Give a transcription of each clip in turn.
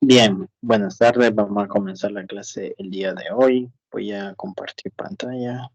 Bien, buenas tardes. Vamos a comenzar la clase el día de hoy. Voy a compartir pantalla.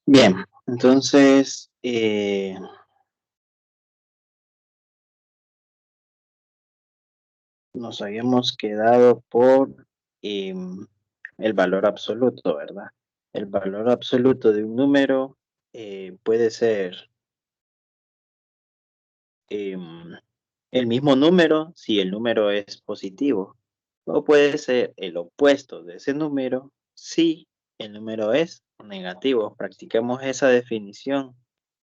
Bien, entonces nos habíamos quedado por el valor absoluto, ¿verdad? El valor absoluto de un número puede ser em, el mismo número si el número es positivo, o puede ser el opuesto de ese número si el número es negativo. Practiquemos esa definición,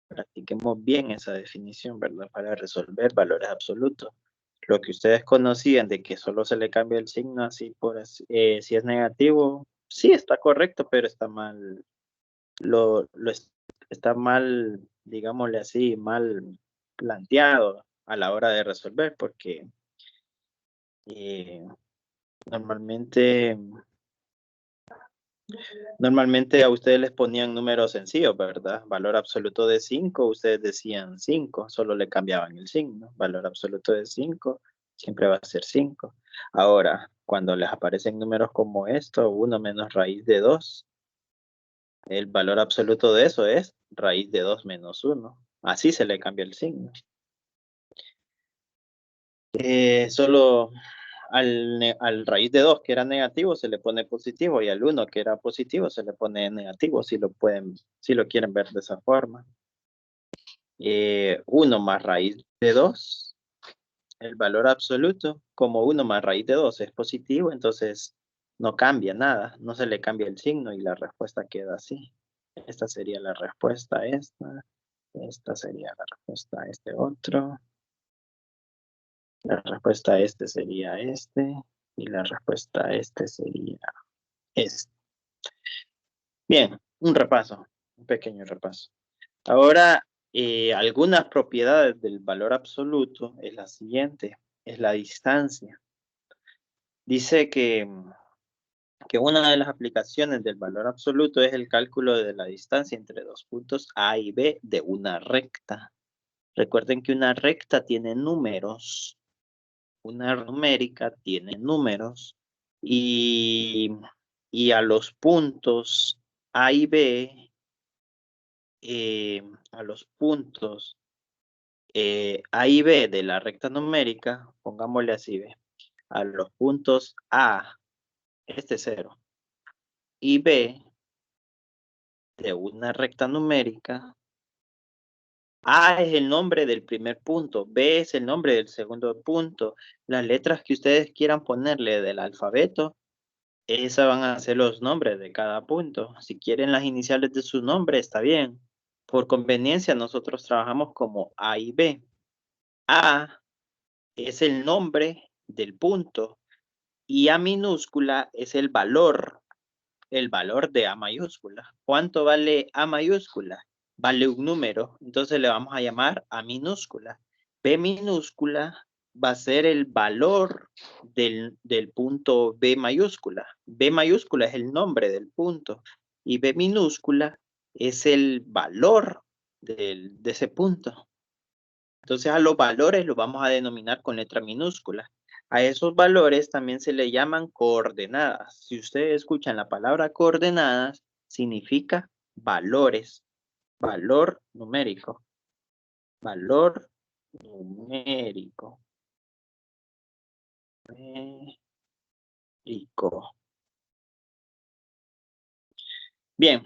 practiquemos bien esa definición, ¿verdad? Para resolver valores absolutos. Lo que ustedes conocían de que solo se le cambia el signo así si es negativo, sí está correcto, pero está mal, está mal, digámosle así, mal planteado a la hora de resolver, porque eh, normalmente, normalmente a ustedes les ponían números sencillos, ¿verdad? Valor absoluto de 5, ustedes decían 5, solo le cambiaban el signo. Valor absoluto de 5 siempre va a ser 5. Ahora, cuando les aparecen números como esto, 1 menos raíz de 2, el valor absoluto de eso es raíz de 2 menos 1. Así se le cambia el signo. Solo al raíz de 2 que era negativo se le pone positivo y al 1 que era positivo se le pone negativo si lo quieren ver de esa forma. 1 más raíz de 2, el valor absoluto, como 1 más raíz de 2 es positivo, entonces no cambia nada, no se le cambia el signo y la respuesta queda así. Esta sería la respuesta a esta sería la respuesta a este otro. La respuesta a este sería este. Y la respuesta a este sería este. Bien, un repaso. Un pequeño repaso. Ahora, algunas propiedades del valor absoluto es la siguiente. Es la distancia. Dice que una de las aplicaciones del valor absoluto es el cálculo de la distancia entre dos puntos A y B de una recta. Recuerden que una recta tiene números. Una numérica tiene números y, y a los puntos A y B, a los puntos A y B de la recta numérica, pongámosle así, ¿ve? A los puntos A, este es 0, y B de una recta numérica, A es el nombre del primer punto, B es el nombre del segundo punto. Las letras que ustedes quieran ponerle del alfabeto, esas van a ser los nombres de cada punto. Si quieren las iniciales de su nombre, está bien. Por conveniencia, nosotros trabajamos como A y B. A es el nombre del punto y A minúscula es el valor de A mayúscula. ¿Cuánto vale A mayúscula? Vale un número, entonces le vamos a llamar A minúscula. B minúscula va a ser el valor del punto B mayúscula. B mayúscula es el nombre del punto y B minúscula es el valor de ese punto. Entonces a los valores los vamos a denominar con letra minúscula. A esos valores también se le llaman coordenadas. Si ustedes escuchan la palabra coordenadas, significa valores, valor numérico, valor numérico. Numérico. Bien,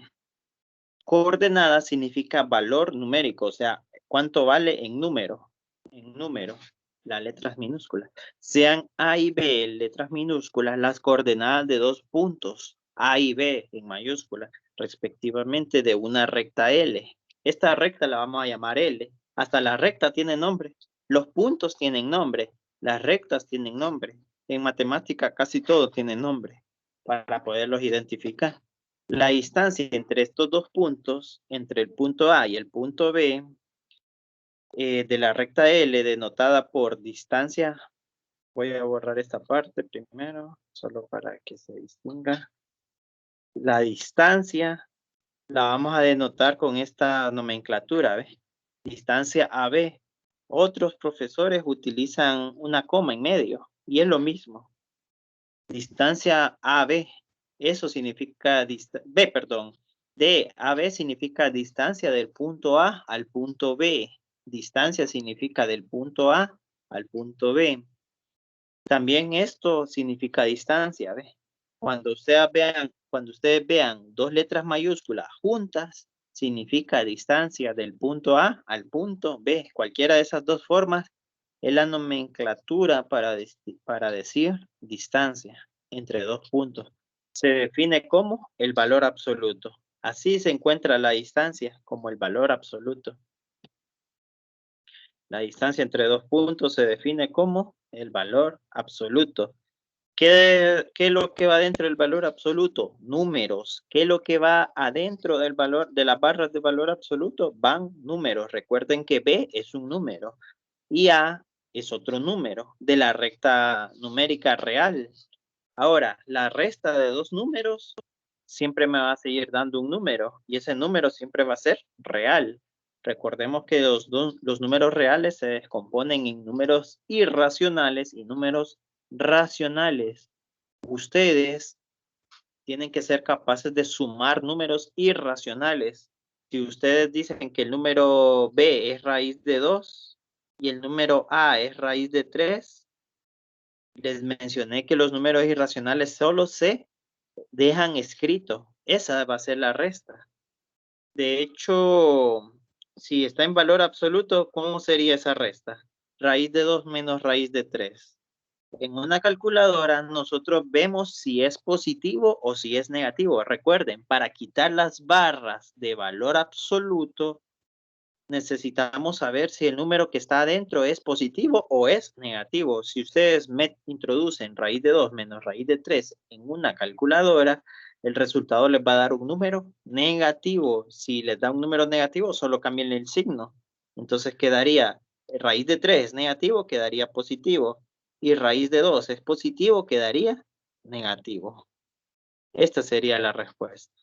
Coordenada significa valor numérico, o sea, cuánto vale en número. En número, las letras minúsculas. Sean A y B letras minúsculas, las coordenadas de dos puntos, A y B en mayúsculas, respectivamente de una recta L. Esta recta la vamos a llamar L. Hasta la recta tiene nombre. Los puntos tienen nombre. Las rectas tienen nombre. En matemática casi todo tiene nombre para poderlos identificar. La distancia entre estos dos puntos, entre el punto A y el punto B, de la recta L denotada por distancia, voy a borrar esta parte primero, solo para que se distinga. La distancia la vamos a denotar con esta nomenclatura, ¿ves? Distancia AB. Otros profesores utilizan una coma en medio y es lo mismo. Distancia AB, eso significa, DAB significa distancia del punto A al punto B. Distancia significa del punto A al punto B. También esto significa distancia, ¿ve? Cuando ustedes vean dos letras mayúsculas juntas, significa distancia del punto A al punto B. Cualquiera de esas dos formas es la nomenclatura para decir distancia entre dos puntos. Se define como el valor absoluto. Así se encuentra la distancia como el valor absoluto. La distancia entre dos puntos se define como el valor absoluto. ¿Qué es lo que va dentro del valor absoluto? Números. ¿Qué es lo que va adentro del valor de las barras de valor absoluto? Van números. Recuerden que B es un número y A es otro número de la recta numérica real. Ahora, la resta de dos números siempre me va a seguir dando un número y ese número siempre va a ser real. Recordemos que los números reales se descomponen en números irracionales y números racionales. Ustedes tienen que ser capaces de sumar números irracionales. Si ustedes dicen que el número B es raíz de 2 y el número A es raíz de 3, les mencioné que los números irracionales solo se dejan escrito. Esa va a ser la resta. De hecho, si está en valor absoluto, ¿cómo sería esa resta? Raíz de 2 menos raíz de 3. En una calculadora nosotros vemos si es positivo o si es negativo. Recuerden, para quitar las barras de valor absoluto, necesitamos saber si el número que está adentro es positivo o es negativo. Si ustedes introducen raíz de 2 menos raíz de 3 en una calculadora, el resultado les va a dar un número negativo. Si les da un número negativo, solo cambien el signo. Entonces quedaría raíz de 3 es negativo, quedaría positivo. Y raíz de 2 es positivo, quedaría negativo. Esta sería la respuesta.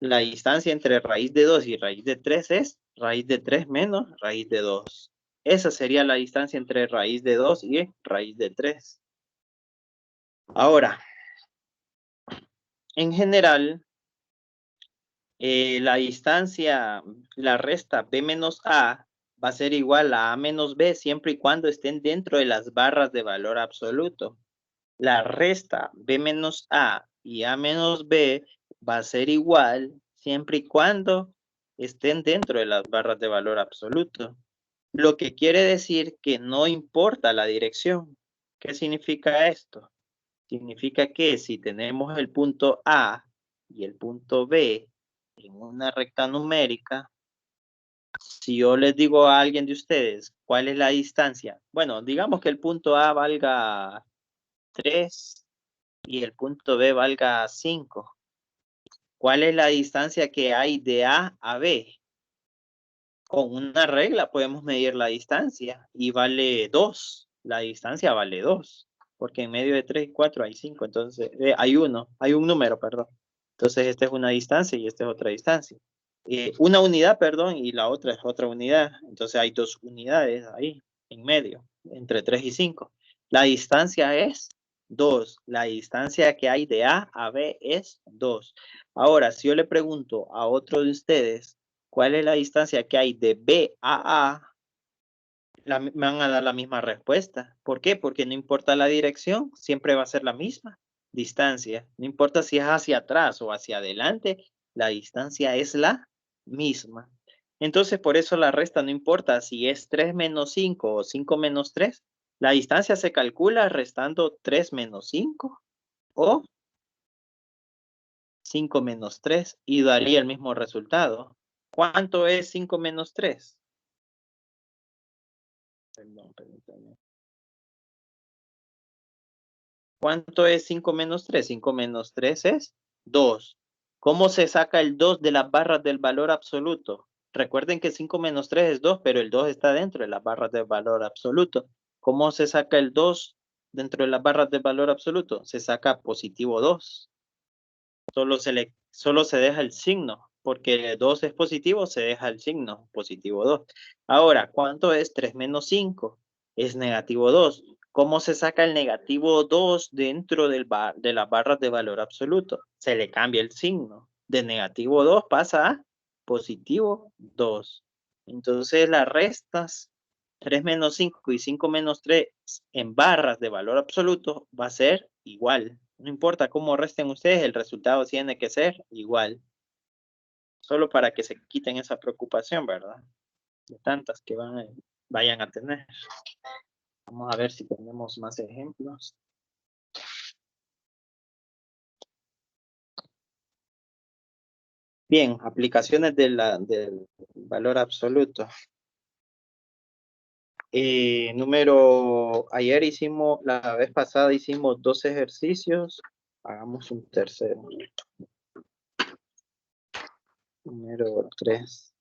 La distancia entre raíz de 2 y raíz de 3 es raíz de 3 menos raíz de 2. Esa sería la distancia entre raíz de 2 y raíz de 3. Ahora, en general, la distancia, la resta B menos A va a ser igual a A menos B siempre y cuando estén dentro de las barras de valor absoluto. La resta B menos A y A menos B va a ser igual siempre y cuando estén dentro de las barras de valor absoluto. Lo que quiere decir que no importa la dirección. ¿Qué significa esto? Significa que si tenemos el punto A y el punto B en una recta numérica, si yo les digo a alguien de ustedes cuál es la distancia, bueno, digamos que el punto A valga 3 y el punto B valga 5. ¿Cuál es la distancia que hay de A a B? Con una regla podemos medir la distancia y vale 2. La distancia vale 2, porque en medio de 3 y 4 hay 5, entonces hay un número, perdón. Entonces esta es una distancia y esta es otra distancia. Una unidad, perdón, y la otra es otra unidad. Entonces hay dos unidades ahí, en medio, entre 3 y 5. La distancia es 2. La distancia que hay de A a B es 2. Ahora, si yo le pregunto a otro de ustedes, ¿cuál es la distancia que hay de B a A? Me van a dar la misma respuesta. ¿Por qué? Porque no importa la dirección, siempre va a ser la misma. distancia. No importa si es hacia atrás o hacia adelante, la distancia es la misma. Entonces, por eso la resta no importa si es 3 menos 5 o 5 menos 3. La distancia se calcula restando 3 menos 5 o 5 menos 3 y daría el mismo resultado. ¿Cuánto es 5 menos 3? Perdón, permítame. ¿Cuánto es 5 menos 3? 5 menos 3 es 2. ¿Cómo se saca el 2 de las barras del valor absoluto? Recuerden que 5 menos 3 es 2, pero el 2 está dentro de las barras del valor absoluto. ¿Cómo se saca el 2 dentro de las barras del valor absoluto? Se saca positivo 2. Solo se deja el signo, porque el 2 es positivo, se deja el signo, positivo 2. Ahora, ¿cuánto es 3 menos 5? Es negativo 2. ¿Cómo se saca el negativo 2 dentro de las barras de valor absoluto? Se le cambia el signo. De negativo 2 pasa a positivo 2. Entonces las restas 3 menos 5 y 5 menos 3 en barras de valor absoluto va a ser igual. No importa cómo resten ustedes, el resultado tiene que ser igual. Solo para que se quiten esa preocupación, ¿verdad? De tantas que vayan a tener. Vamos a ver si tenemos más ejemplos. Bien, aplicaciones del valor absoluto. La vez pasada hicimos 2 ejercicios. Hagamos un tercero. Número 3.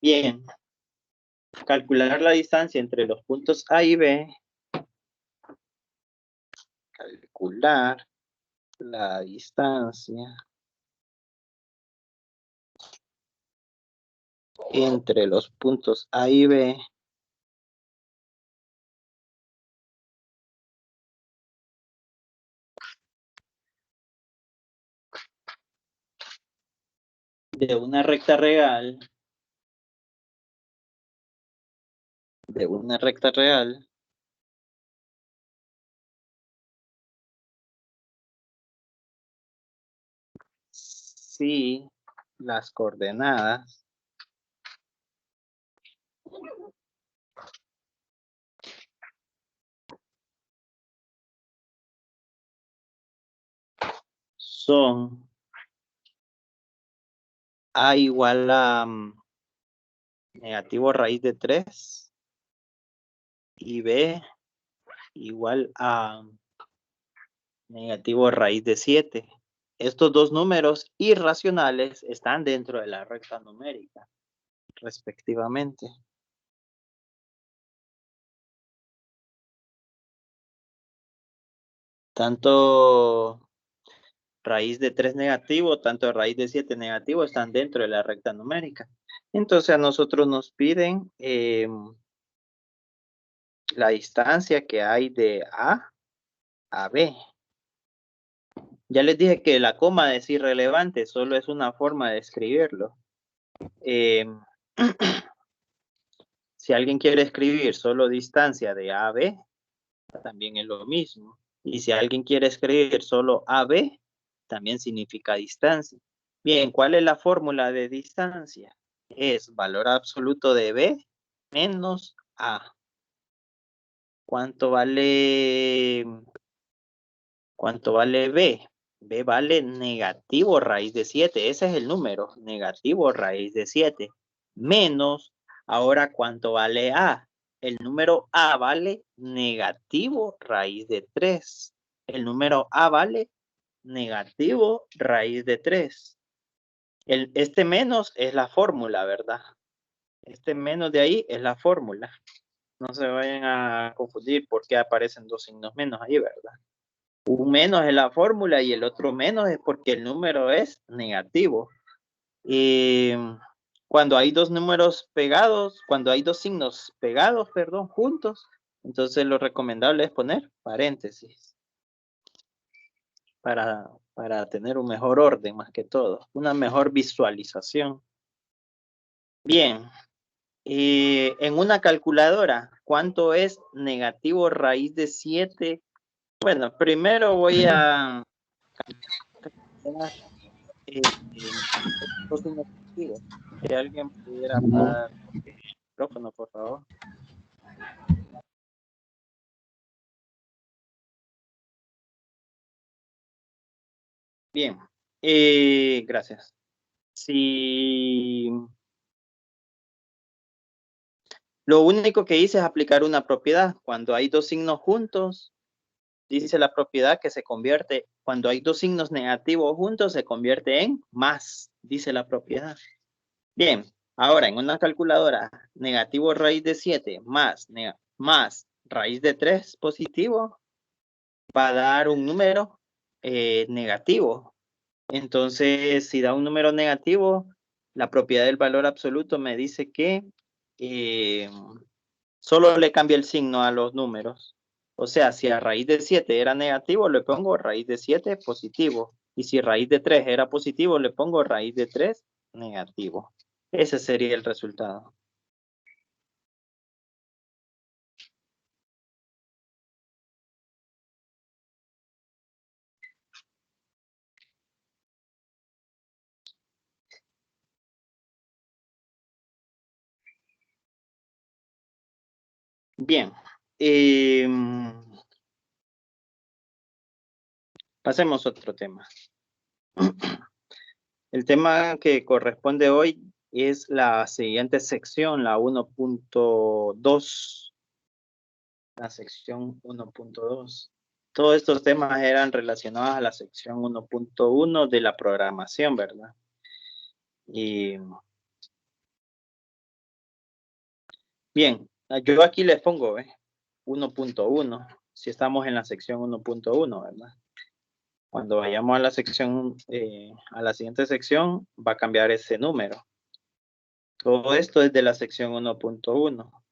Bien. Calcular la distancia entre los puntos A y B. Calcular la distancia entre los puntos A y B de una recta real si las coordenadas son A igual a negativo raíz de 3 y B igual a negativo raíz de 7. Estos dos números irracionales están dentro de la recta numérica, respectivamente. Tanto raíz de 3 negativo, tanto raíz de 7 negativo están dentro de la recta numérica. Entonces a nosotros nos piden la distancia que hay de A a B. Ya les dije que la coma es irrelevante, solo es una forma de escribirlo. Si alguien quiere escribir solo distancia de A a B, también es lo mismo. Y si alguien quiere escribir solo AB, también significa distancia. Bien, ¿cuál es la fórmula de distancia? Es valor absoluto de B menos A. ¿Cuánto vale B? B vale negativo raíz de 7. Ese es el número, negativo raíz de 7. Menos, ahora, ¿cuánto vale A? El número A vale negativo raíz de 3. El número A vale negativo raíz de 3. Este menos es la fórmula, ¿verdad? Este menos de ahí es la fórmula. No se vayan a confundir por qué aparecen dos signos menos ahí, ¿verdad? Un menos es la fórmula y el otro menos es porque el número es negativo. Cuando hay dos números pegados, cuando hay dos signos pegados, perdón, juntos, entonces lo recomendable es poner paréntesis para tener un mejor orden más que todo, una mejor visualización. Bien, En una calculadora, ¿cuánto es negativo raíz de 7? Bueno, primero voy a calcular estos signos positivos. Si alguien pudiera apagar el micrófono, por favor. Bien, gracias. Si lo único que hice es aplicar una propiedad, cuando hay dos signos juntos, dice la propiedad que se convierte, cuando hay dos signos negativos juntos, se convierte en más, dice la propiedad. Bien, ahora en una calculadora, negativo raíz de 7 más raíz de 3 positivo, va a dar un número negativo. Entonces, si da un número negativo, la propiedad del valor absoluto me dice que solo le cambia el signo a los números. O sea, si a raíz de 7 era negativo, le pongo raíz de 7 positivo. Y si raíz de 3 era positivo, le pongo raíz de 3 negativo. Ese sería el resultado. Bien. Pasemos a otro tema. El tema que corresponde hoy es la siguiente sección, la 1.2. La sección 1.2. Todos estos temas eran relacionados a la sección 1.1 de la programación, ¿verdad? Y bien, yo aquí les pongo 1.1, si estamos en la sección 1.1, ¿verdad? Cuando vayamos a la sección, a la siguiente sección, va a cambiar ese número. Todo esto es de la sección 1.1.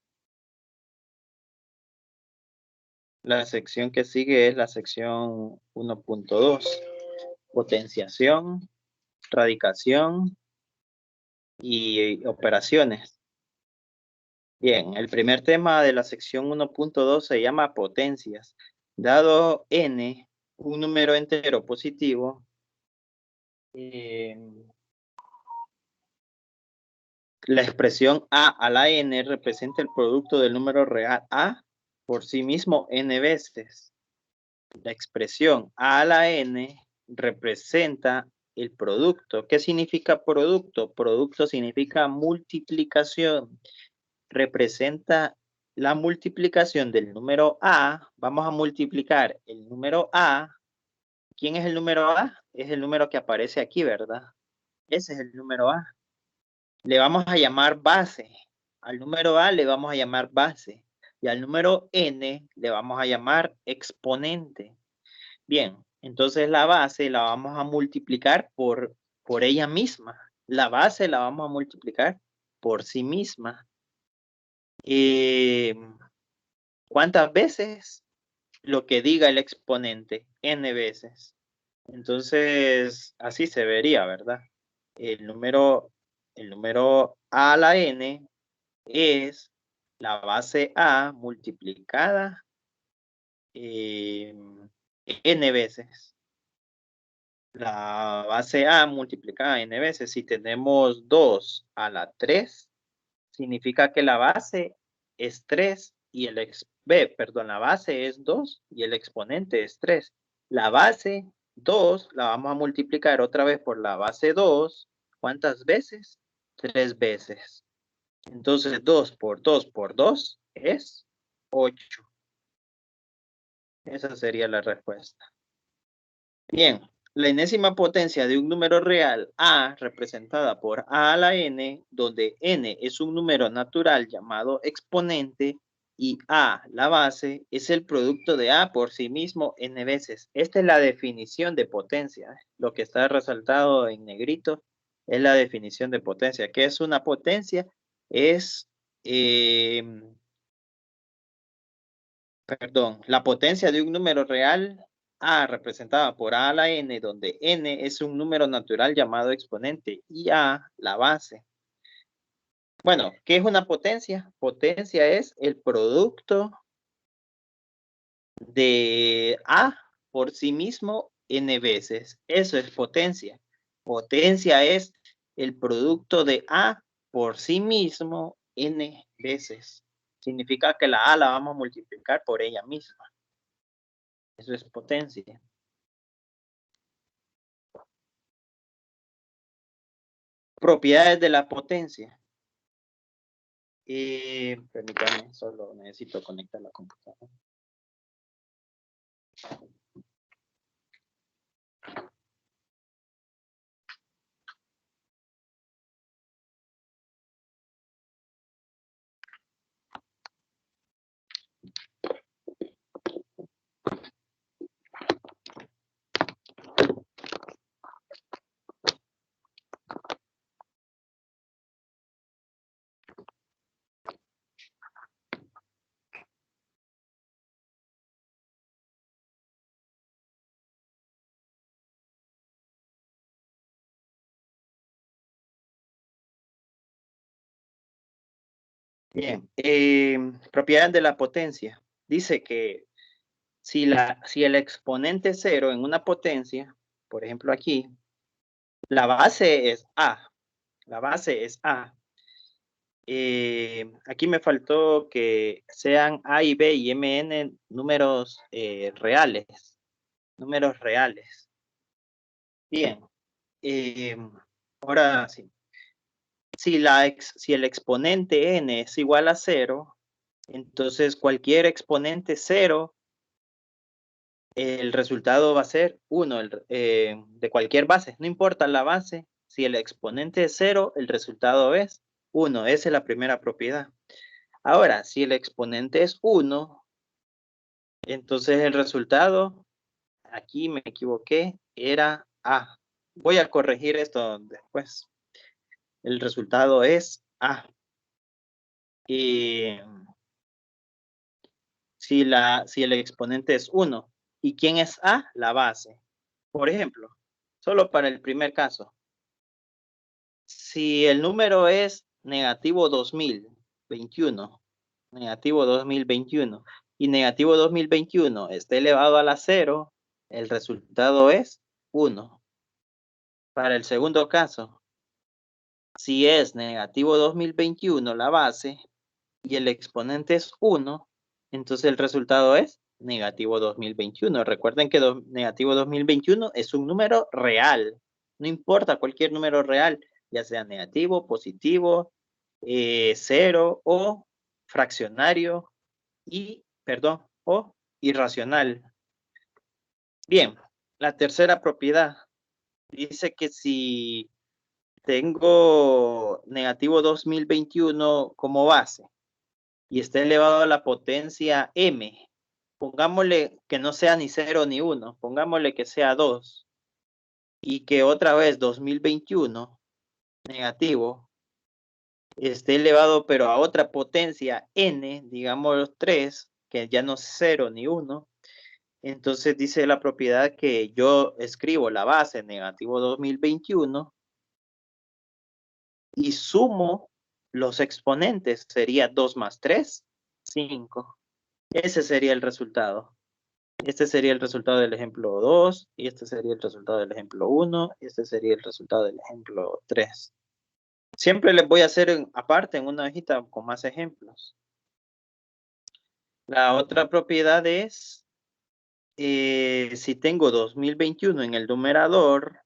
La sección que sigue es la sección 1.2. Potenciación, radicación y operaciones. Bien, el primer tema de la sección 1.2 se llama potencias. Dado n, un número entero positivo, la expresión a a la n representa el producto del número real a por sí mismo n veces. La expresión a la n representa el producto. ¿Qué significa producto? Producto significa multiplicación. Representa la multiplicación del número a. Vamos a multiplicar el número a. ¿Quién es el número a? Es el número que aparece aquí, ¿verdad? Ese es el número a. Le vamos a llamar base. Al número a le vamos a llamar base. Y al número n le vamos a llamar exponente. Bien, entonces la base la vamos a multiplicar por ella misma. La base la vamos a multiplicar por sí misma. ¿Cuántas veces? Lo que diga el exponente, n veces. Entonces, así se vería, ¿verdad? El número a a la n es la base a multiplicada n veces. La base a multiplicada n veces. Si tenemos 2 a la 3, significa que la base es 3 y la base es 2 y el exponente es 3. La base 2 la vamos a multiplicar otra vez por la base 2. ¿Cuántas veces? 3 veces. Entonces 2 por 2 por 2 es 8. Esa sería la respuesta. Bien, la enésima potencia de un número real a representada por a a la n, donde n es un número natural llamado exponente y a, la base, es el producto de a por sí mismo n veces. Esta es la definición de potencia. Lo que está resaltado en negrito es la definición de potencia. ¿Qué es una potencia? Es, la potencia de un número real a representada por a a la n, donde n es un número natural llamado exponente y a la base. Bueno, ¿qué es una potencia? Potencia es el producto de A por sí mismo n veces. Eso es potencia. Potencia es el producto de A por sí mismo n veces. Significa que la A la vamos a multiplicar por ella misma. Eso es potencia. Propiedades de la potencia. Permítame, solo necesito conectar la computadora. Bien, propiedades de la potencia. Dice que si el exponente cero en una potencia, por ejemplo aquí, la base es A. La base es A. Aquí me faltó que sean A y B y Mn números reales. Números reales. Bien. Ahora sí. Si el exponente n es igual a 0, entonces cualquier exponente 0, el resultado va a ser 1 de cualquier base. No importa la base, si el exponente es 0, el resultado es 1. Esa es la primera propiedad. Ahora, si el exponente es 1, entonces el resultado, aquí me equivoqué, era A. Voy a corregir esto después. El resultado es A. Y si el exponente es 1. ¿Y quién es A? La base. Por ejemplo, solo para el primer caso. Si el número es negativo 2021, negativo 2021, y negativo 2021 está elevado a la 0, el resultado es 1. Para el segundo caso, si es negativo 2021 la base y el exponente es 1, entonces el resultado es negativo 2021. Recuerden que negativo 2021 es un número real. No importa cualquier número real, ya sea negativo, positivo, 0 o fraccionario o irracional. Bien, la tercera propiedad dice que si tengo negativo 2021 como base y está elevado a la potencia m, pongámosle que no sea ni 0 ni 1, pongámosle que sea 2, y que otra vez 2021 negativo esté elevado pero a otra potencia n, digamos 3, que ya no es 0 ni 1, entonces dice la propiedad que yo escribo la base negativo 2021 y sumo los exponentes, sería 2 más 3, 5. Ese sería el resultado. Este sería el resultado del ejemplo 2, y este sería el resultado del ejemplo 1, y este sería el resultado del ejemplo 3. Siempre les voy a hacer aparte en una hojita con más ejemplos. La otra propiedad es, si tengo 2021 en el numerador,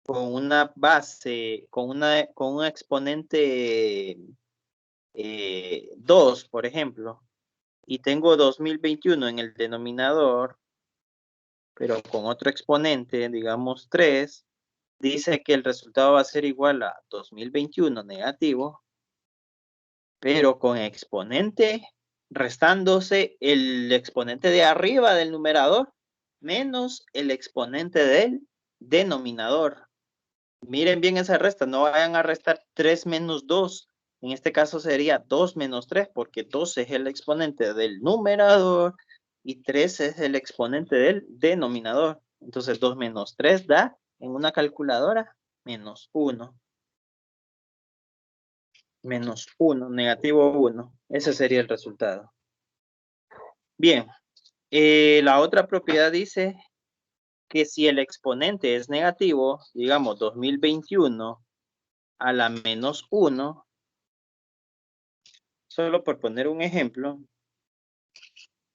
con una base, con un exponente 2, por ejemplo, y tengo 2021 en el denominador, pero con otro exponente, digamos 3, dice que el resultado va a ser igual a 2021 negativo, pero con exponente restándose el exponente de arriba del numerador menos el exponente del denominador. Miren bien esa resta, no vayan a restar 3 menos 2. En este caso sería 2 menos 3, porque 2 es el exponente del numerador y 3 es el exponente del denominador. Entonces 2 menos 3 da, en una calculadora, menos 1. Menos 1, negativo 1. Ese sería el resultado. Bien, la otra propiedad dice que si el exponente es negativo, digamos 2021 a la menos 1, solo por poner un ejemplo,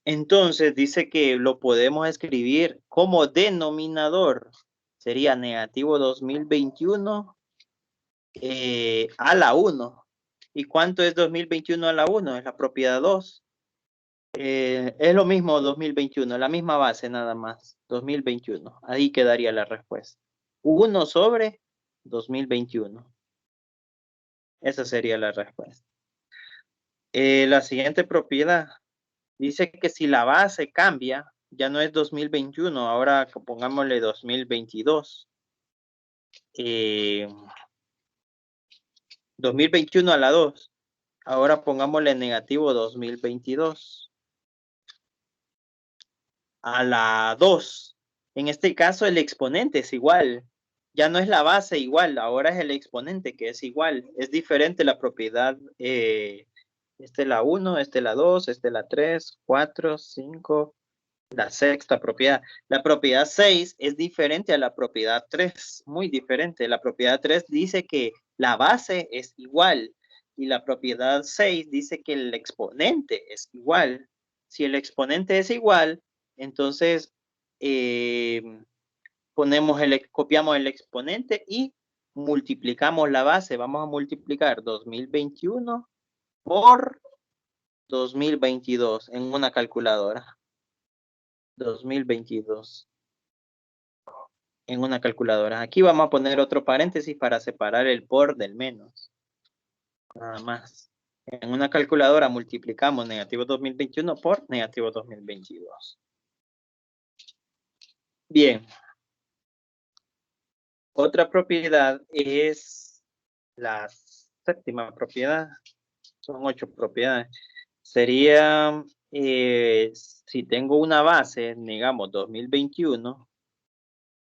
entonces dice que lo podemos escribir como denominador. Sería negativo 2021 a la 1. ¿Y cuánto es 2021 a la 1? Es la propiedad 2. Es lo mismo 2021, la misma base nada más. 2021. Ahí quedaría la respuesta. 1 sobre 2021. Esa sería la respuesta. La siguiente propiedad dice que si la base cambia, ya no es 2021, ahora pongámosle 2022. 2021 a la 2. Ahora pongámosle negativo 2022 a la 2. En este caso el exponente es igual. Ya no es la base igual, ahora es el exponente que es igual. Es diferente la propiedad. Esta es la 1, esta es la 2, esta es la 3, 4, 5, la sexta propiedad. La propiedad 6 es diferente a la propiedad 3, muy diferente. La propiedad 3 dice que la base es igual y la propiedad 6 dice que el exponente es igual. Si el exponente es igual, entonces copiamos el exponente y multiplicamos la base. Vamos a multiplicar 2021 por 2022 en una calculadora. 2022 en una calculadora. Aquí vamos a poner otro paréntesis para separar el por del menos. Nada más. En una calculadora multiplicamos negativo 2021 por negativo 2022. Bien. Otra propiedad es la séptima propiedad. Son 8 propiedades. Sería, si tengo una base, digamos 2021,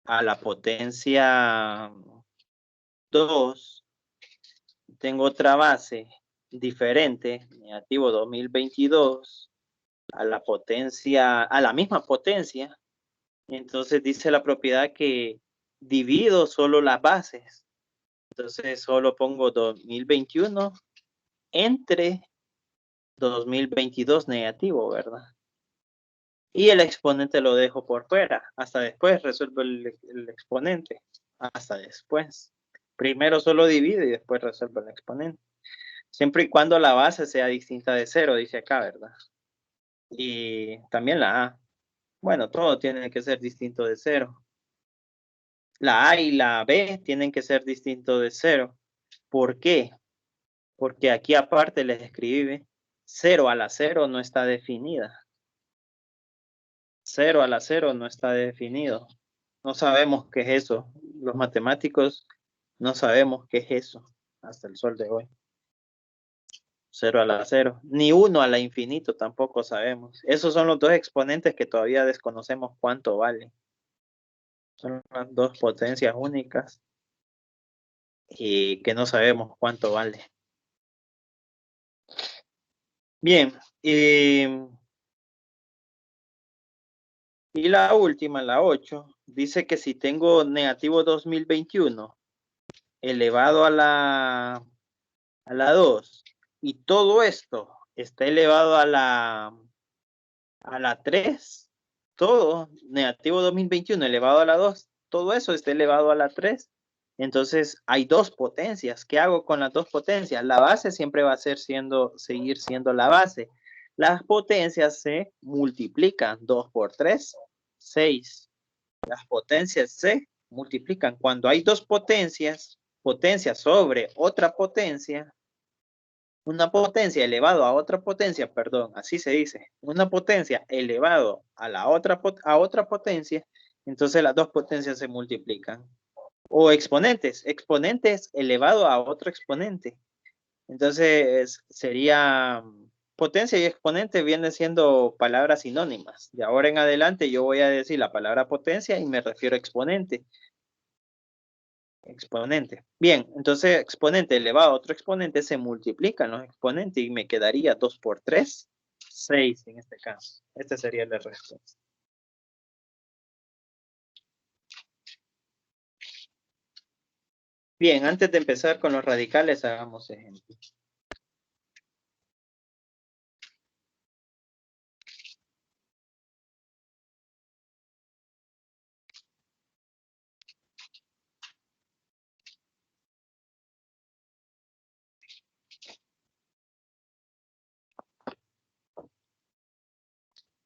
a la potencia 2, tengo otra base diferente, negativo 2022, a la potencia, a la misma potencia. Entonces dice la propiedad que divido solo las bases. Entonces solo pongo 2021 entre 2022 negativo, ¿verdad? Y el exponente lo dejo por fuera. Hasta después resuelvo el exponente. Hasta después. Primero solo divido y después resuelvo el exponente. Siempre y cuando la base sea distinta de 0, dice acá, ¿verdad? Y también la A. Bueno, todo tiene que ser distinto de 0. La A y la B tienen que ser distintos de 0. ¿Por qué? Porque aquí aparte les escribe 0 a la 0 no está definida. 0 a la 0 no está definido. No sabemos qué es eso. Los matemáticos no sabemos qué es eso hasta el sol de hoy. 0 a la 0. Ni 1 a la infinito tampoco sabemos. Esos son los dos exponentes que todavía desconocemos cuánto valen. Son las dos potencias únicas y que no sabemos cuánto vale. Bien. Y la última, la 8, dice que si tengo negativo 2021 elevado a la 2 y todo esto está elevado a la 3, todo negativo 2021 elevado a la 2, todo eso está elevado a la 3. Entonces hay dos potencias. ¿Qué hago con las dos potencias? La base siempre va a seguir siendo la base. Las potencias se multiplican. 2 por 3, 6. Las potencias se multiplican. Cuando hay dos potencias, potencia sobre otra potencia, una potencia elevado a otra potencia, perdón, así se dice, una potencia elevado a la otra potencia, entonces las dos potencias se multiplican. O exponentes, exponentes elevado a otro exponente. Entonces sería potencia y exponente vienen siendo palabras sinónimas. De ahora en adelante yo voy a decir la palabra potencia y me refiero a exponente. Exponente. Bien, entonces exponente elevado a otro exponente se multiplican los exponentes y me quedaría 2 por 3, 6 en este caso. Esta sería la respuesta. Bien, antes de empezar con los radicales, hagamos ejemplos.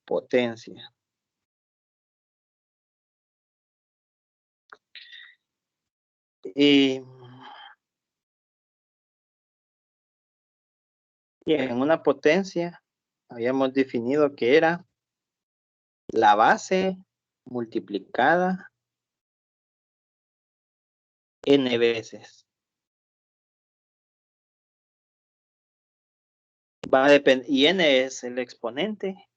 Potencia. Y bien, una potencia habíamos definido que era la base multiplicada n veces. Va a depender, y n es el exponente,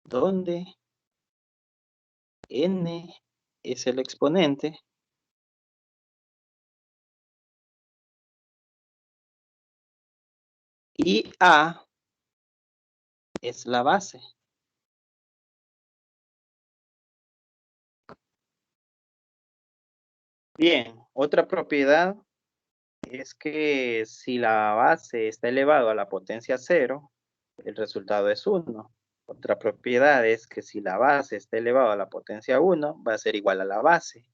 donde n es el exponente y a es la base. Bien, otra propiedad es que si la base está elevado a la potencia 0, el resultado es 1. Otra propiedad es que si la base está elevado a la potencia 1, va a ser igual a la base.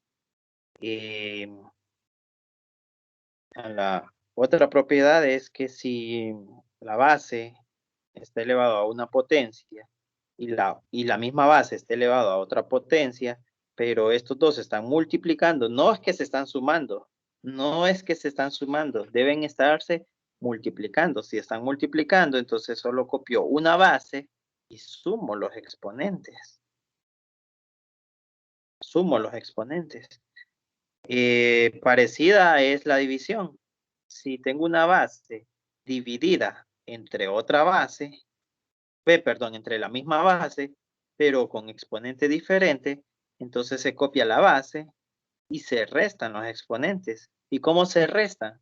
La otra propiedad es que si la base está elevado a una potencia y la misma base está elevado a otra potencia, pero estos dos se están multiplicando, no es que se están sumando, no es que se están sumando, deben estarse multiplicando. Si están multiplicando, entonces solo copio una base y sumo los exponentes. Sumo los exponentes. Parecida es la división. Si tengo una base dividida entre otra base, perdón, entre la misma base, pero con exponente diferente, entonces se copia la base y se restan los exponentes. ¿Y cómo se restan?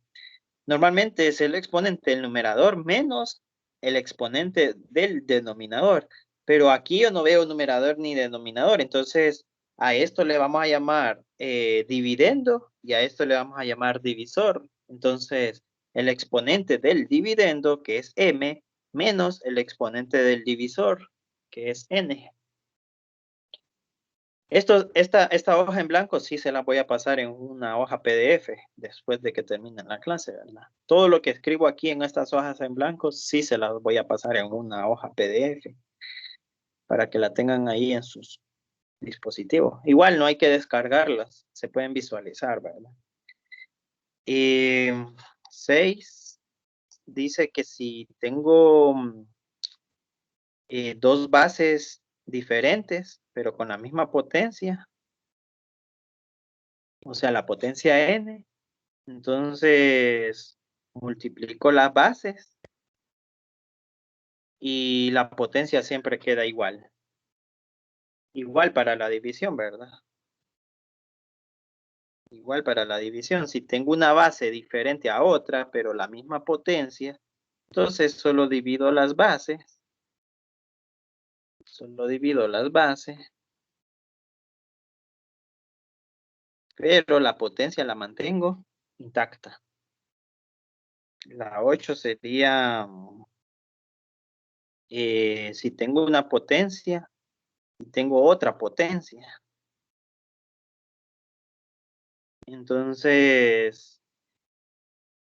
Normalmente es el exponente del numerador menos el exponente del denominador, pero aquí yo no veo numerador ni denominador, entonces a esto le vamos a llamar dividendo y a esto le vamos a llamar divisor. Entonces el exponente del dividendo, que es m, menos el exponente del divisor, que es n. Esta hoja en blanco sí se la voy a pasar en una hoja PDF después de que termine la clase, ¿verdad? Todo lo que escribo aquí en estas hojas en blanco sí se las voy a pasar en una hoja PDF para que la tengan ahí en sus dispositivos. Igual no hay que descargarlas, se pueden visualizar, ¿verdad? Y 6 dice que si tengo dos bases diferentes, pero con la misma potencia, o sea, la potencia n, entonces multiplico las bases y la potencia siempre queda igual. Igual para la división, ¿verdad? Igual para la división. Si tengo una base diferente a otra, pero la misma potencia, entonces solo divido las bases. Solo divido las bases. Pero la potencia la mantengo intacta. La 8 sería, si tengo una potencia y tengo otra potencia. Entonces,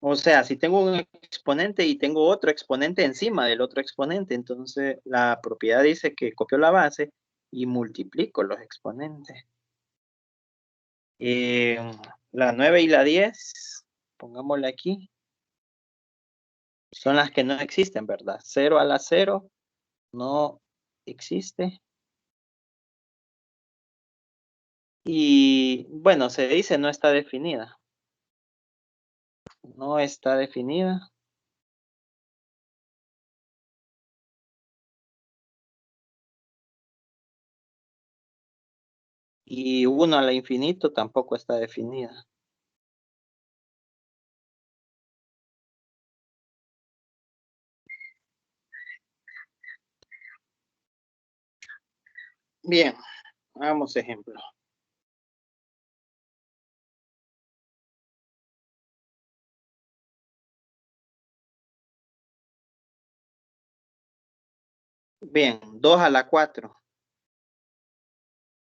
o sea, si tengo un exponente y tengo otro exponente encima del otro exponente, entonces la propiedad dice que copio la base y multiplico los exponentes. Eh, la 9 y la 10, pongámosle aquí, son las que no existen, ¿verdad? 0 a la 0 no existe. Y bueno, se dice no está definida. No está definida. Y 1 al infinito tampoco está definida. Bien, hagamos ejemplo. Bien, 2 a la 4.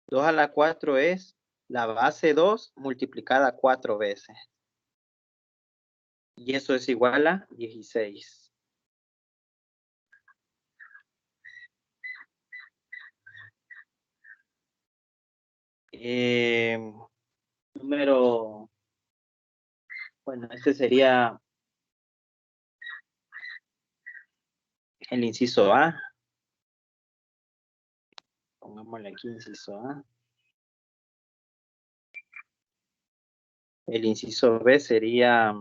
2 a la 4 es la base 2 multiplicada 4 veces. Y eso es igual a 16. Número, bueno, este sería el inciso A. Pongámosle aquí inciso A. El inciso B sería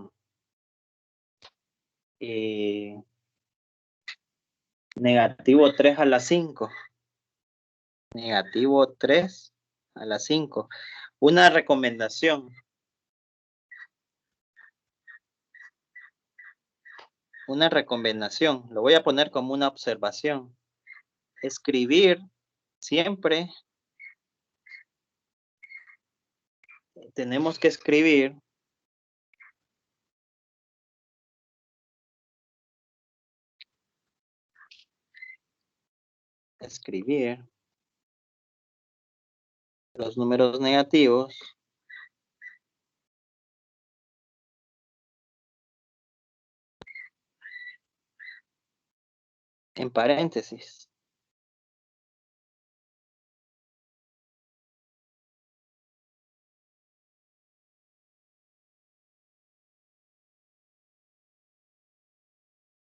negativo 3 a la 5. Negativo 3 a la 5. Una recomendación. Una recomendación. Lo voy a poner como una observación. Escribir siempre. Tenemos que escribir los números negativos en paréntesis.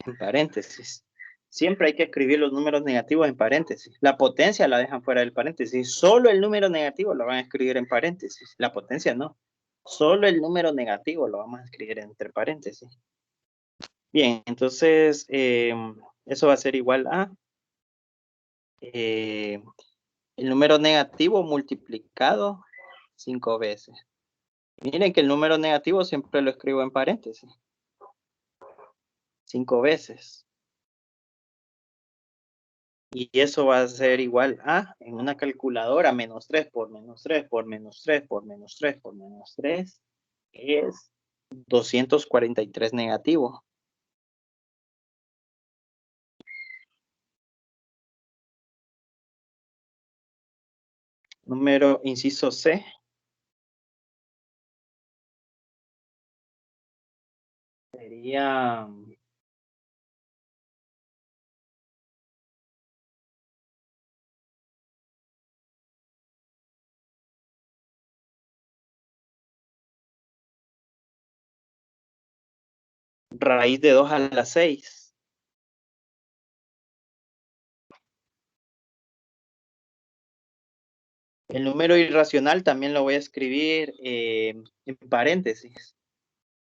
En paréntesis. Siempre hay que escribir los números negativos en paréntesis. La potencia la dejan fuera del paréntesis. Solo el número negativo lo van a escribir en paréntesis. La potencia no. Solo el número negativo lo vamos a escribir entre paréntesis. Bien, entonces eso va a ser igual a el número negativo multiplicado 5 veces. Miren que el número negativo siempre lo escribo en paréntesis. 5 veces. Y eso va a ser igual a, en una calculadora, menos 3 por menos 3 por menos 3 por menos 3 por menos 3 es 243 negativo. Número inciso C. Sería raíz de 2 a la 6. El número irracional también lo voy a escribir en paréntesis.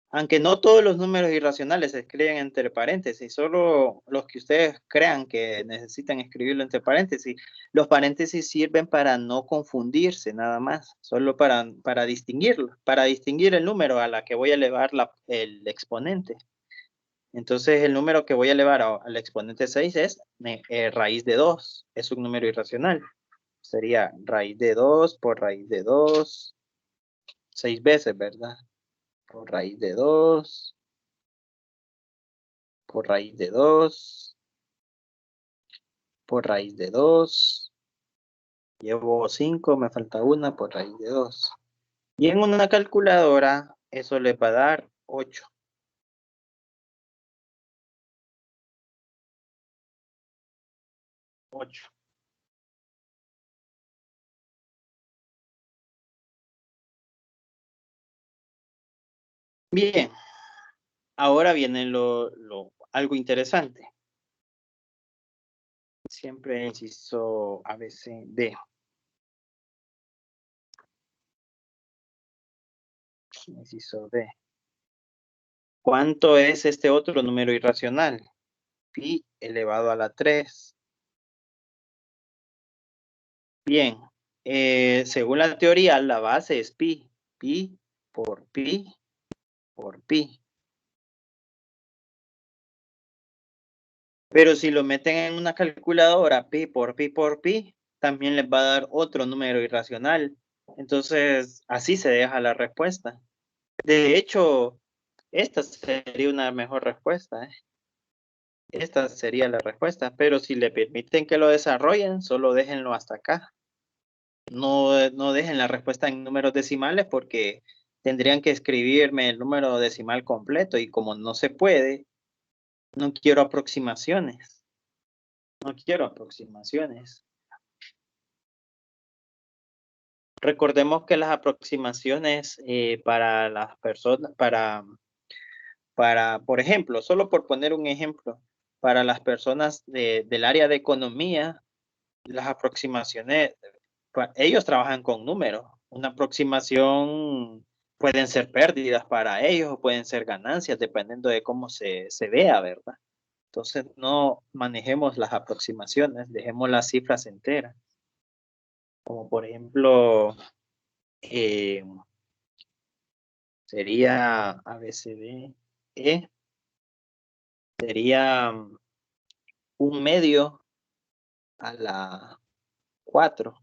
Aunque no todos los números irracionales se escriben entre paréntesis, solo los que ustedes crean que necesitan escribirlo entre paréntesis. Los paréntesis sirven para no confundirse nada más, solo para distinguirlo, para distinguir el número a la que voy a elevar el exponente. Entonces el número que voy a elevar al exponente 6 es raíz de 2, es un número irracional. Sería raíz de 2 por raíz de 2, 6 veces, ¿verdad? Por raíz de 2, por raíz de 2, por raíz de 2. Llevo 5, me falta una por raíz de 2. Y en una calculadora eso le va a dar 8. 8. Bien, ahora viene algo interesante. Siempre inciso A, B, C, D. Inciso D. ¿Cuánto es este otro número irracional? Pi elevado a la 3. Bien, según la teoría, la base es pi. Pi por pi por pi. Pero si lo meten en una calculadora, pi por pi, también les va a dar otro número irracional. Entonces, así se deja la respuesta. De hecho, esta sería una mejor respuesta, ¿eh? Esta sería la respuesta, pero si le permiten que lo desarrollen, solo déjenlo hasta acá. No dejen la respuesta en números decimales porque tendrían que escribirme el número decimal completo y como no se puede, no quiero aproximaciones. No quiero aproximaciones. Recordemos que las aproximaciones para las personas, por ejemplo, solo por poner un ejemplo, para las personas del área de economía, las aproximaciones, ellos trabajan con números. Una aproximación pueden ser pérdidas para ellos o pueden ser ganancias, dependiendo de cómo se vea, ¿verdad? Entonces, no manejemos las aproximaciones, dejemos las cifras enteras. Como por ejemplo, eh, sería ABCD, E, sería un medio a la 4.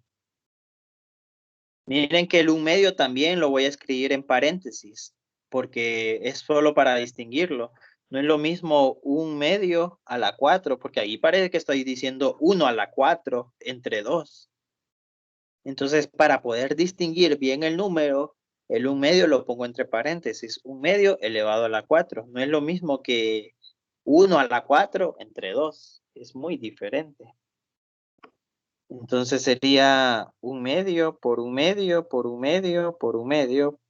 Miren que el un medio también lo voy a escribir en paréntesis, porque es solo para distinguirlo. No es lo mismo un medio a la 4, porque ahí parece que estoy diciendo 1 a la 4 entre 2. Entonces, para poder distinguir bien el número, el un medio lo pongo entre paréntesis. Un medio elevado a la 4. No es lo mismo que 1 a la 4 entre 2. Es muy diferente. Entonces sería un medio por un medio por un medio por un medio.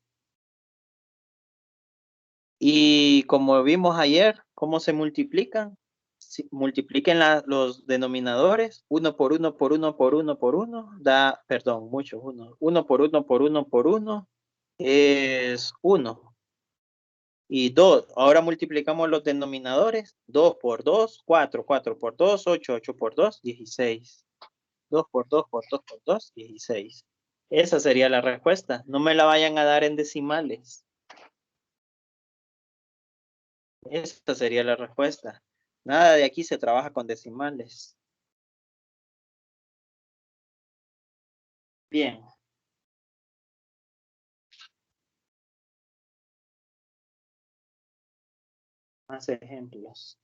Y como vimos ayer, ¿cómo se multiplican? Si multipliquen los denominadores, 1 por 1 por 1 por 1 por 1, da, perdón, mucho, 1. 1 por 1 por 1 por 1 es 1. Y 2, ahora multiplicamos los denominadores, 2 por 2, 4, 4 por 2, 8, 8 por 2, 16. 2 por 2 por 2 por 2, 16. Esa sería la respuesta. No me la vayan a dar en decimales. Esta sería la respuesta. Nada de aquí se trabaja con decimales. Bien. Más ejemplos.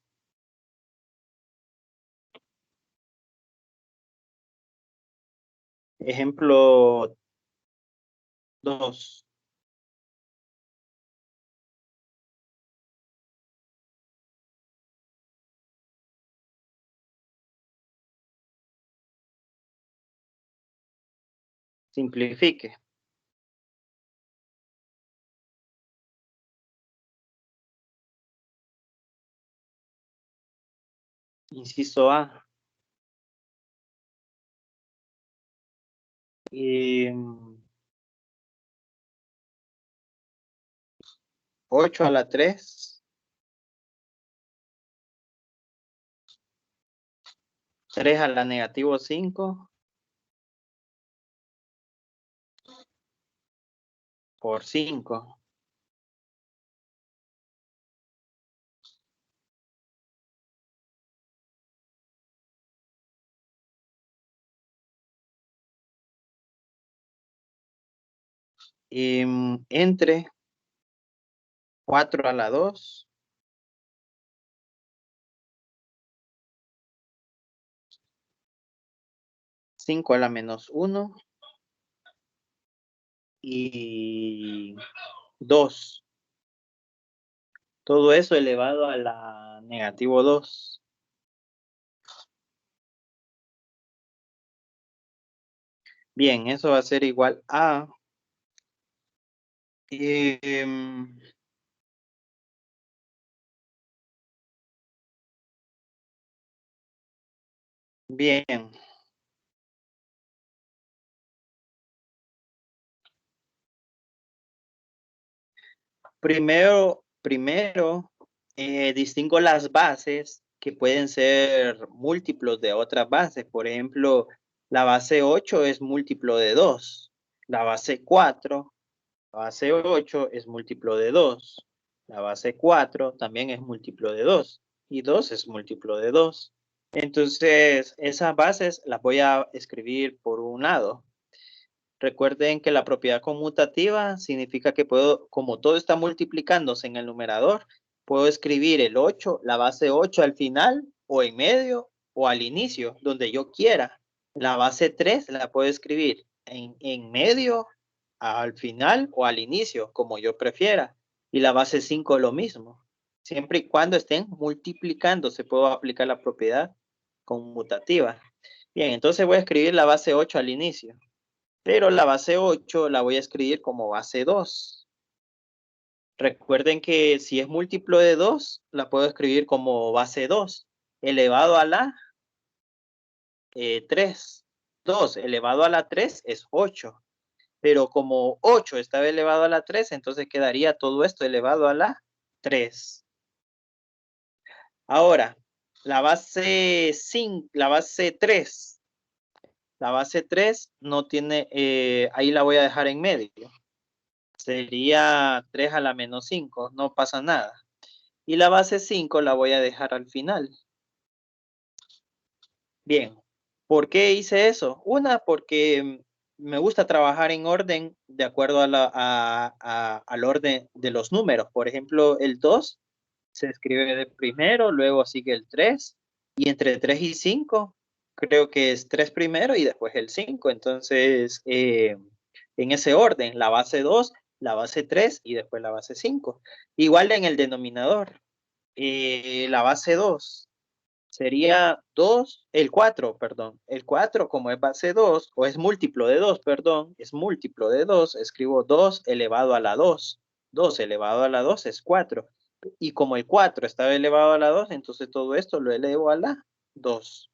Ejemplo 2. Simplifique. 'Inciso A. Y 8 a la 3. 3 a la negativo 5. Por 5. Y entre 4 a la 2. 5 a la menos 1. Y 2. Todo eso elevado a la negativo 2. Bien, eso va a ser igual a bien. Primero distingo las bases que pueden ser múltiplos de otras bases. Por ejemplo, La base 8 es múltiplo de 2. La base 4, la base 8 es múltiplo de 2. La base 4 también es múltiplo de 2. Y 2 es múltiplo de 2. Entonces, esas bases las voy a escribir por un lado. Recuerden que la propiedad conmutativa significa que puedo, como todo está multiplicándose en el numerador, puedo escribir el 8, la base 8 al final, o en medio, o al inicio, donde yo quiera. La base 3 la puedo escribir en medio, al final, o al inicio, como yo prefiera. Y la base 5 lo mismo. Siempre y cuando estén multiplicando, se puede aplicar la propiedad conmutativa. Bien, entonces voy a escribir la base 8 al inicio. Pero la base 8 la voy a escribir como base 2. Recuerden que si es múltiplo de 2, la puedo escribir como base 2 elevado a la 3. 2 elevado a la 3 es 8. Pero como 8 estaba elevado a la 3, entonces quedaría todo esto elevado a la 3. Ahora, la base 5, la base 3. La base 3 no tiene, ahí la voy a dejar en medio. Sería 3 a la menos 5, no pasa nada. Y la base 5 la voy a dejar al final. Bien, ¿por qué hice eso? Una, porque me gusta trabajar en orden de acuerdo al orden de los números. Por ejemplo, el 2 se escribe de primero, luego sigue el 3, y entre 3 y 5 creo que es 3 primero y después el 5. Entonces, en ese orden, la base 2, la base 3 y después la base 5. Igual en el denominador, la base 2 sería 2, el 4, perdón. El 4, como es base 2, o es múltiplo de 2, perdón, es múltiplo de 2, escribo 2 elevado a la 2. 2 elevado a la 2 es 4. Y como el 4 estaba elevado a la 2, entonces todo esto lo elevo a la 2.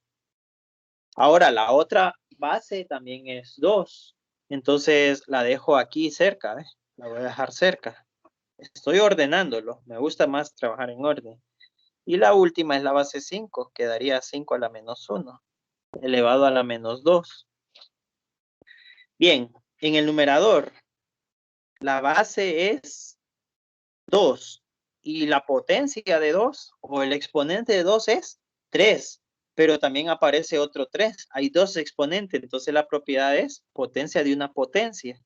Ahora, la otra base también es 2. Entonces la dejo aquí cerca, ¿eh? La voy a dejar cerca. Estoy ordenándolo. Me gusta más trabajar en orden. Y la última es la base 5. Quedaría 5 a la menos 1, elevado a la menos 2. Bien, en el numerador, la base es 2. Y la potencia de 2, o el exponente de 2 es 3. Pero también aparece otro 3. Hay dos exponentes, entonces la propiedad es potencia de una potencia,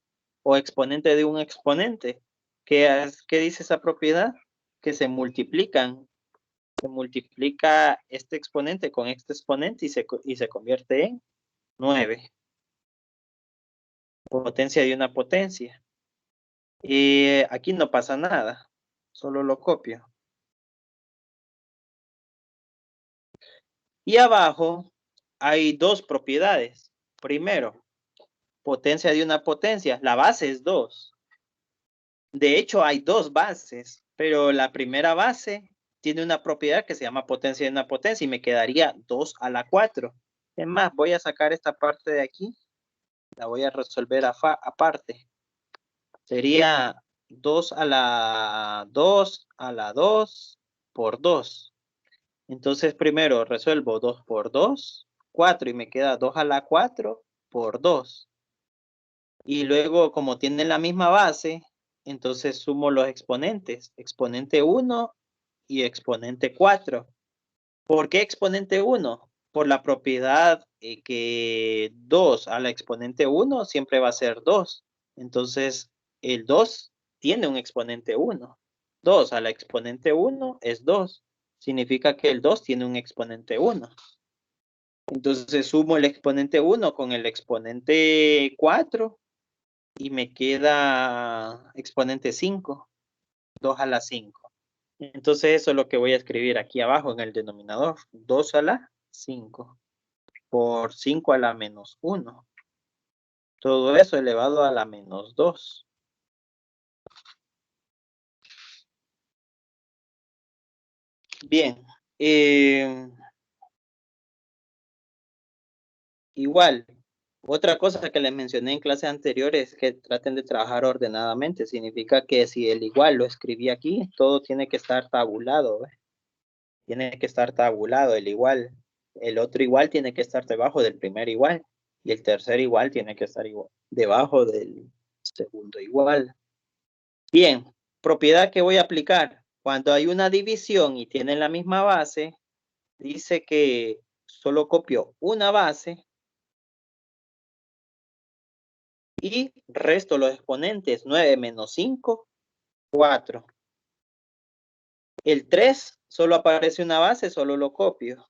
o exponente de un exponente. ¿Qué dice esa propiedad? Que se multiplican. Se multiplica este exponente con este exponente y se convierte en 9. Potencia de una potencia. Y aquí no pasa nada. Solo lo copio. Y abajo hay dos propiedades. Primero, potencia de una potencia. La base es 2. De hecho, hay dos bases, pero la primera base tiene una propiedad que se llama potencia de una potencia y me quedaría 2 a la 4. Es más, voy a sacar esta parte de aquí. La voy a resolver aparte. Sería 2 a la 2 a la 2 por 2. Entonces primero resuelvo 2 por 2, 4 y me queda 2 a la 4 por 2. Y luego como tienen la misma base, entonces sumo los exponentes. Exponente 1 y exponente 4. ¿Por qué exponente 1? Por la propiedad que 2 a la exponente 1 siempre va a ser 2. Entonces, el 2 tiene un exponente 1. 2 a la exponente 1 es 2. Significa que el 2 tiene un exponente 1. Entonces, sumo el exponente 1 con el exponente 4 y me queda exponente 5. 2 a la 5. Entonces eso es lo que voy a escribir aquí abajo en el denominador. 2 a la 5 por 5 a la menos 1. Todo eso elevado a la menos 2. Bien. Igual, otra cosa que les mencioné en clases anteriores es que traten de trabajar ordenadamente. Significa que si el igual lo escribí aquí, todo tiene que estar tabulado. Tiene que estar tabulado el igual. El otro igual tiene que estar debajo del primer igual. Y el tercer igual tiene que estar igual, debajo del segundo igual. Bien, propiedad que voy a aplicar. Cuando hay una división y tienen la misma base, dice que solo copio una base y resto los exponentes. 9 menos 5, 4. El 3 solo aparece una base, solo lo copio.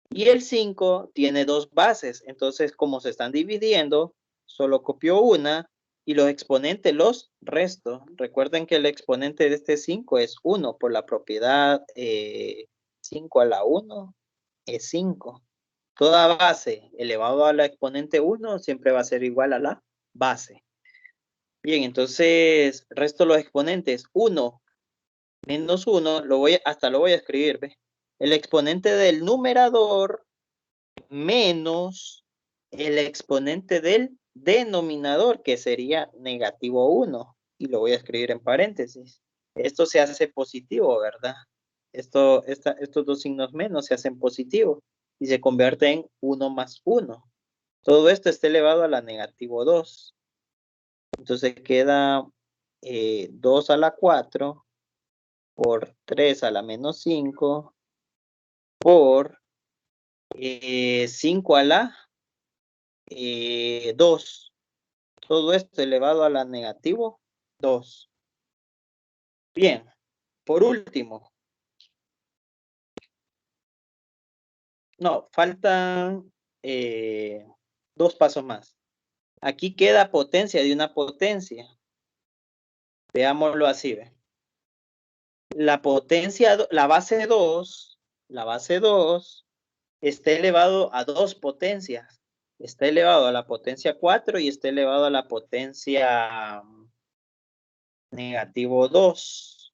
Y el 5 tiene dos bases, entonces como se están dividiendo, solo copio una y los exponentes los resto. Recuerden que el exponente de este 5 es 1 por la propiedad 5 a la 1 es 5. Toda base elevado a la exponente 1 siempre va a ser igual a la base. Bien, entonces resto los exponentes. 1 menos 1, hasta lo voy a escribir, ¿ve? El exponente del numerador menos el exponente del denominador, que sería negativo 1. Y lo voy a escribir en paréntesis. Esto se hace positivo, ¿verdad? Estos dos signos menos se hacen positivos y se convierte en 1 más 1. Todo esto está elevado a la negativo 2. Entonces queda 2 a la 4 por 3 a la menos 5 por 5 a la 2. Todo esto elevado a la negativo 2. Bien, por último. No, faltan 2 pasos más. Aquí queda potencia de una potencia. Veámoslo así, ¿ve? La potencia, la base 2 está elevado a dos potencias. Está elevado a la potencia 4 y está elevado a la potencia negativo 2.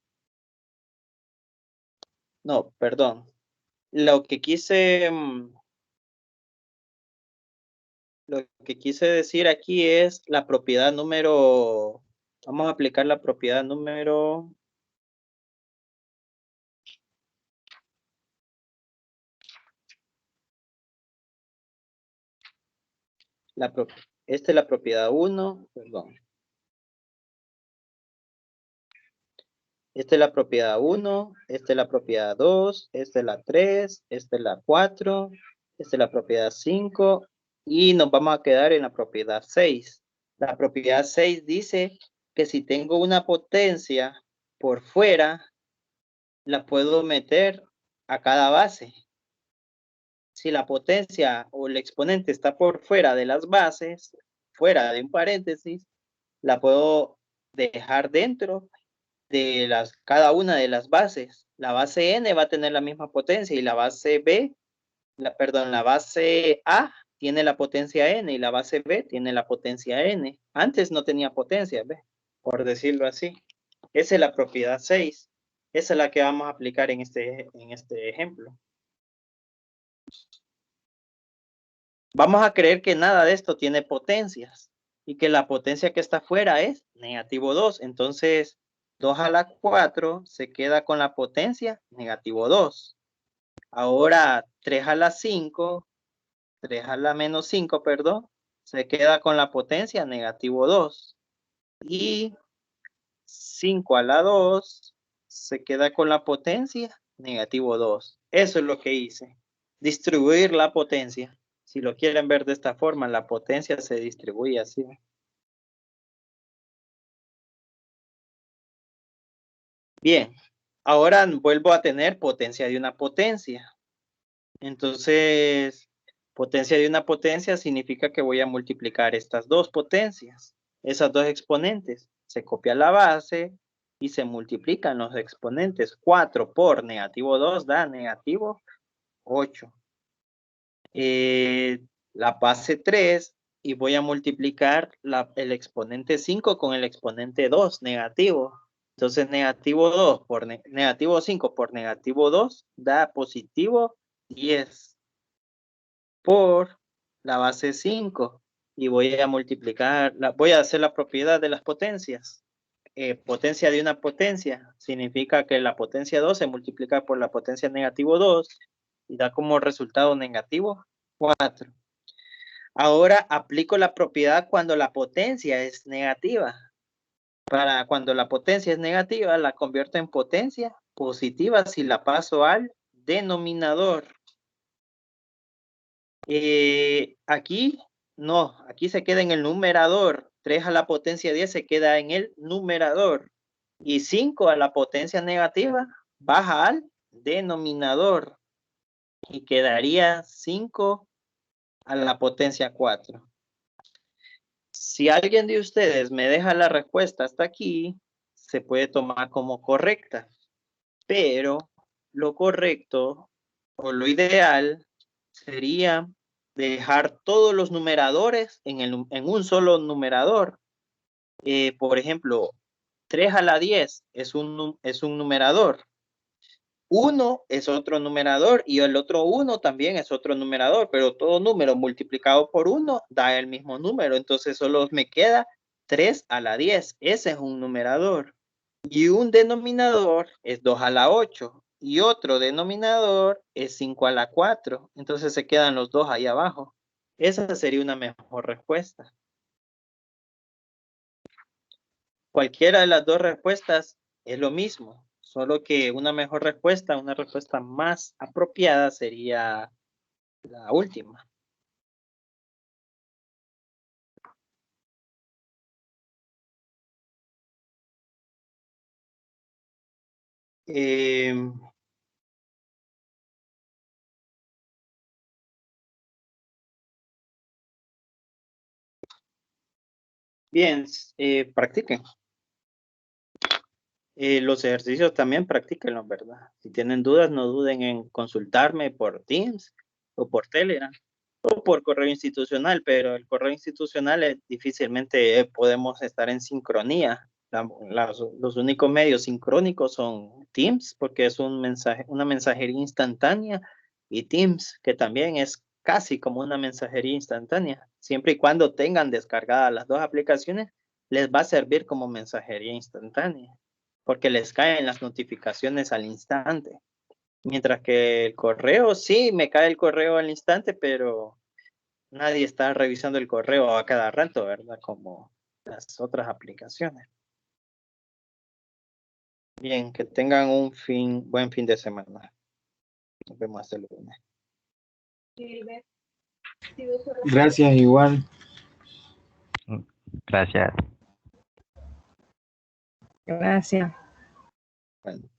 No, perdón. Lo que quise decir aquí es la propiedad número. Vamos a aplicar la propiedad número. Esta es la propiedad 1, perdón. Esta es la propiedad 1, esta es la propiedad 2, esta es la 3, esta es la 4, esta es la propiedad 5 y nos vamos a quedar en la propiedad 6. La propiedad 6 dice que si tengo una potencia por fuera, la puedo meter a cada base. Si la potencia o el exponente está por fuera de las bases, fuera de un paréntesis, la puedo dejar dentro de cada una de las bases. La base N va a tener la misma potencia y la base B, la base A tiene la potencia N y la base B tiene la potencia N. Antes no tenía potencia, ¿ve? Por decirlo así. Esa es la propiedad 6. Esa es la que vamos a aplicar en este ejemplo. Vamos a creer que nada de esto tiene potencias y que la potencia que está afuera es negativo 2. Entonces, 2 a la 4 se queda con la potencia negativo 2. Ahora, 3 a la 5, 3 a la menos 5, perdón, se queda con la potencia negativo 2. Y 5 a la 2 se queda con la potencia negativo 2. Eso es lo que hice. Distribuir la potencia. Si lo quieren ver de esta forma, la potencia se distribuye así. Bien, ahora vuelvo a tener potencia de una potencia. Entonces, potencia de una potencia significa que voy a multiplicar estas dos potencias, esas dos exponentes. Se copia la base y se multiplican los exponentes. 4 por negativo 2 da negativo 8. La base 3 y voy a multiplicar el exponente 5 con el exponente 2, negativo. Entonces negativo 2 por negativo 5 por negativo 2 da positivo 10 por la base 5 y voy a multiplicar, voy a hacer la propiedad de las potencias. Potencia de una potencia significa que la potencia 2 se multiplica por la potencia negativo 2 y da como resultado negativo 4. Ahora aplico la propiedad cuando la potencia es negativa. Para cuando la potencia es negativa, la convierto en potencia positiva si la paso al denominador. Aquí no, aquí se queda en el numerador. 3 a la potencia 10 se queda en el numerador. Y 5 a la potencia negativa baja al denominador. Y quedaría 5 a la potencia 4. Si alguien de ustedes me deja la respuesta hasta aquí, se puede tomar como correcta. Pero lo correcto o lo ideal sería dejar todos los numeradores en un solo numerador. Por ejemplo, 3 a la 10 es un numerador. 1 es otro numerador y el otro 1 también es otro numerador, pero todo número multiplicado por 1 da el mismo número. Entonces solo me queda 3 a la 10. Ese es un numerador. Y un denominador es 2 a la 8. Y otro denominador es 5 a la 4. Entonces se quedan los dos ahí abajo. Esa sería una mejor respuesta. Cualquiera de las dos respuestas es lo mismo, solo que una mejor respuesta, una respuesta más apropiada sería la última. Bien, practiquen. Los ejercicios también practíquenlos, ¿verdad? Si tienen dudas, no duden en consultarme por Teams o por Telegram o por correo institucional, pero el correo institucional difícilmente podemos estar en sincronía. Los únicos medios sincrónicos son Teams, porque es una mensajería instantánea, y Teams, que también es casi como una mensajería instantánea. Siempre y cuando tengan descargadas las dos aplicaciones, les va a servir como mensajería instantánea, porque les caen las notificaciones al instante. Mientras que el correo, sí, me cae el correo al instante, pero nadie está revisando el correo a cada rato, ¿verdad? Como las otras aplicaciones. Bien, que tengan un buen fin de semana. Nos vemos hasta el lunes. Gracias, igual. Gracias. Gracias. Bueno.